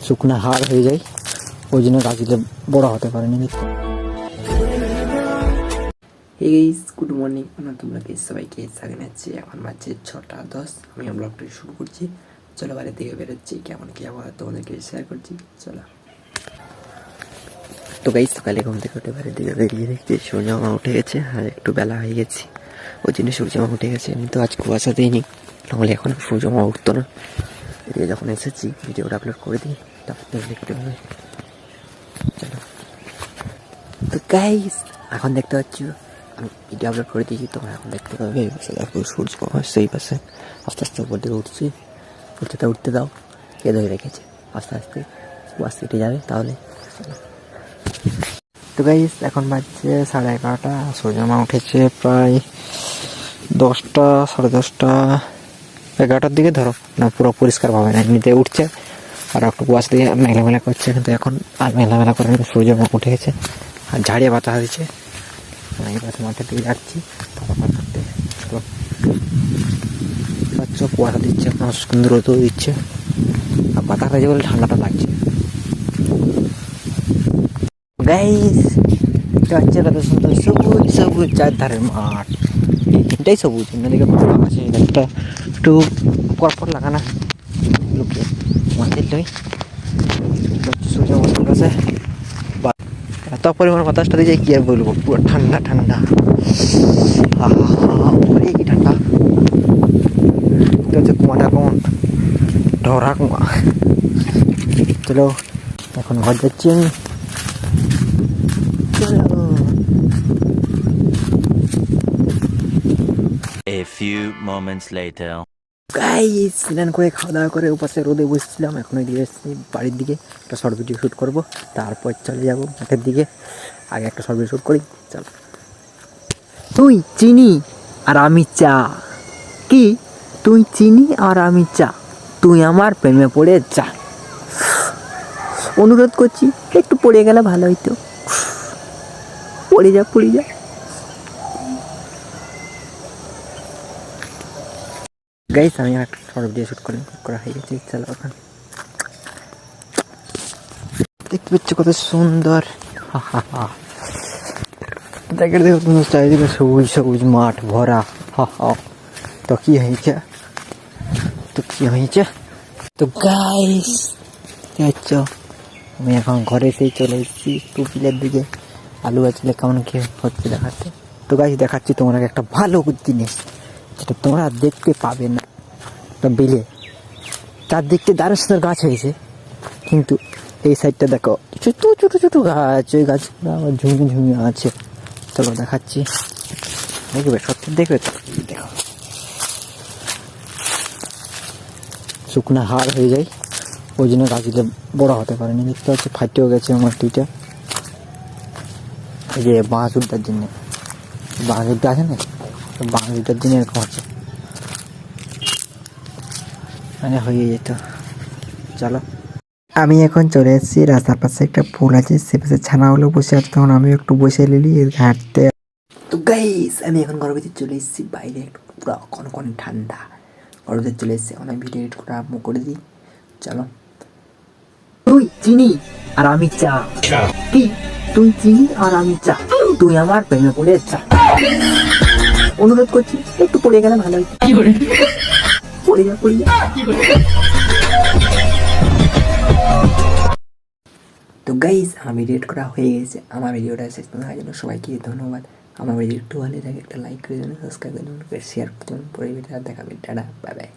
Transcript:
শুকনো হাড় হয়ে যায়, ওই জন্য গাছগুলো বড় হতে পারেনি। দেখতে গুড মর্নিং, তোমরা কি সবাইকে জানাচ্ছি। এখন বাজছে 6:10। আমি ব্লগটা শুরু করছি। চলো বাড়ির দিকে বেরোচ্ছি, কেমন কি আবহাওয়া তোমাদেরকে শেয়ার করছি। চলো। তো গাইস, সকালে ঘুম থেকে উঠে বাড়ির দিকে বেরিয়ে দেখছি সূর্যমা উঠে গেছে, আর একটু বেলা হয়ে গেছে, ওই জন্য সূর্যমা উঠে গেছে। আমি তো আজ কুয়াশা দিইনি, নাহলে এখন সূর্যমা উঠতো না। এদিকে যখন এসেছি ভিডিওটা আপলোড করে দিই, তারপর দেখতে হবে। চলো। তো গাইস, এখন দেখতে পাচ্ছ আমি ভিডিও আপলোড করে দিয়েছি, তোমরা এখন দেখতে পাবে। দেখো সূর্য সেই পাশে আস্তে আস্তে উপর দিকে উঠছি। উঠতে দাও, কে ধরে রেখেছে। আস্তে আস্তে কুয়াশ কেটে যাবে তাহলে। তো গাইস, এখন বাজছে 11:30। সূর্যমা উঠেছে প্রায় 10টা, 10:30, 11টার দিকে ধরো না। পুরো পরিষ্কার ভাবে না, এমনিতে উঠছে আর একটু কুয়াশ দিয়ে মেঘলা করছে, কিন্তু এখন আর মেঘলা করে সূর্যমা উঠে গেছে আর ঝাড়িয়ে বাতাস দিচ্ছে। এই পাশে মাঠের দিকে যাচ্ছি করতে। কুয়াশা দিচ্ছে, সুন্দর রোদও দিচ্ছে, আর বাতাস আছে বলে ঠান্ডাটা লাগছে। গাইস, হচ্ছে কত সুন্দর সবুজ সবুজ চারধারের মাঠ, এটাই সবুজ। অন্যদিকে ফাঁকা আছে, একটা একটু পরপর লাগানো লুকিয়ে মাঠের দই সূর্য অবস্থান কাছে। এত পরিমাণ বাতাসটা দিয়ে কি আর বলবো, পুরো ঠান্ডা ঠান্ডা। কি ঠান্ডা হচ্ছে। কুয়াটা কেমন ঢরা কুয়া। চলো এখন ঘর যাচ্ছি আমি। A few moments later. Guys, স্নান করে খাওয়া দাওয়া করে উপাসে রোদে বসেছিলাম। এখন দিয়ে এসেছি বাড়ির দিকে, একটা শর্ট ভিডিও শ্যুট করবো, তারপর চলে যাবো মাঠের দিকে। আগে একটা শর্ট ভিডিও শ্যুট করি, চল। তুই চিনি আর আমি চা, কি তুই চিনি আর আমি চা, তুই আমার প্রেমে পড়ে যা। অনুরোধ করছি, একটু পড়ে গেলে ভালো হইতো। পড়ে যা পড়ে যা। গাইস, আমি একটা শর্ট ভিডিও শ্যুট করা হয়ে গেছে। চলো এখন দেখতে পাচ্ছ কত সুন্দর। দেখো তুমি চারিদিকে সবুজ সবুজ মাঠ ভরা। তো কি হয়েছে, তো গাইস দেখছো, আমি এখন ঘরে সেই চলে এসেছি টুপিলের দিকে। আলু গাছলে কেমন কি হচ্ছে দেখাচ্ছে। তো গাইস, দেখাচ্ছি তোমরা একটা ভালো জিনিস, যেটা তোমরা দেখতে পাবে না। বেলে তার দেখতে দারুণ সুন্দর গাছ হয়েছে, কিন্তু এই সাইডটা দেখো ছোট ছোট ছোট গাছ, ওই গাছগুলো আমার ঝুমি আছে। চলো দেখাচ্ছি, দেখবে সত্যি, দেখবে তো। দেখো শুকনো হাড় হয়ে যায়, ওই জন্য গাছগুলো বড় হতে পারেনি। দেখতে হচ্ছে ফাটেও গেছে আমার দুইটা। এই যে বাঁশ উঠটার জন্য, বাঁশ উঠতে আছে না, বাঁশ উঠটার জন্য এরকম হচ্ছে, মানে হয়ে যেত। চলো, আমি এখন চলে এসেছি রাস্তার পাশে, একটা ফুল আছে, সে পাশে ছানাগুলো বসে আছে, তখন আমি একটু বসে নিলি হাঁটতে। তো গাইস, আমি এখন ঘরের ভিতরে চলে এসেছি। বাইরে একটু পুরো কনকনে ঠান্ডা, ঘরের ভিতরে চলে এসেছি। এখন আমি ভিডিও এডিট করে আরম্ভ করে দিই। চলো। তুই চিনি আর আমি চা, কি তুই চিনি আর আমি চা, তুই আমার প্রেমে পড়ে চা। অনুরোধ করছি, একটু পড়ে গেলে ভালো হইতো। পড়ে যা পড়ে যা। তো গাইস, আমার ভিডিও এডিট করা হয়ে গেছে। আমার ভিডিওটা শেষ পর্যন্ত দেখার জন্য সবাইকে ধন্যবাদ। আমার ভিডিও একটু ভালো লাগে একটা লাইক করে দেবেন, সাবস্ক্রাইব করে দেবেন, শেয়ার করে দেবেন। পরে ভিডিও দেখাবেন। Tata, bye bye.